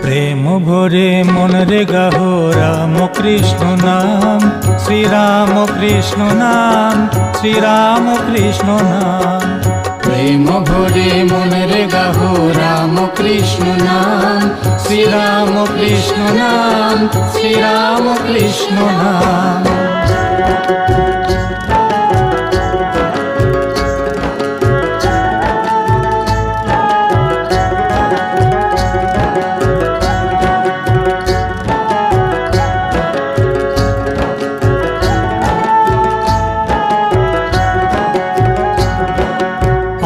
প্রেম ভরে মন রে গাহো রাম কৃষ্ণ নাম, শ্রীরাম কৃষ্ণ নাম, শ্রীরাম কৃষ্ণ নাম। প্রেম ভরে মন রে গাহো রাম কৃষ্ণ নাম, শ্রীরাম কৃষ্ণ নাম, শ্রীরাম কৃষ্ণ নাম।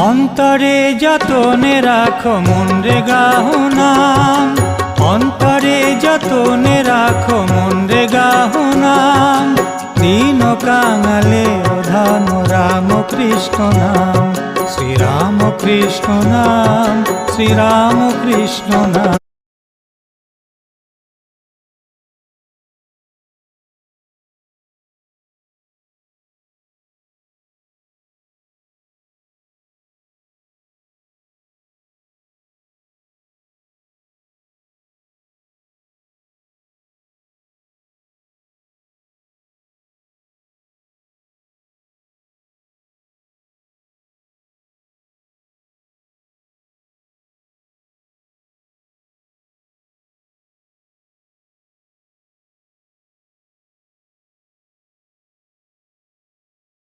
অন্তরে যতনে রাখো মন রে গাহো নাম, অন্তরে যতনে রাখো মন রে গাহো নাম। দীন কাঙালে ওধান রাম কৃষ্ণ নাম, শ্রীরাম কৃষ্ণ নাম, শ্রীরাম কৃষ্ণ নাম।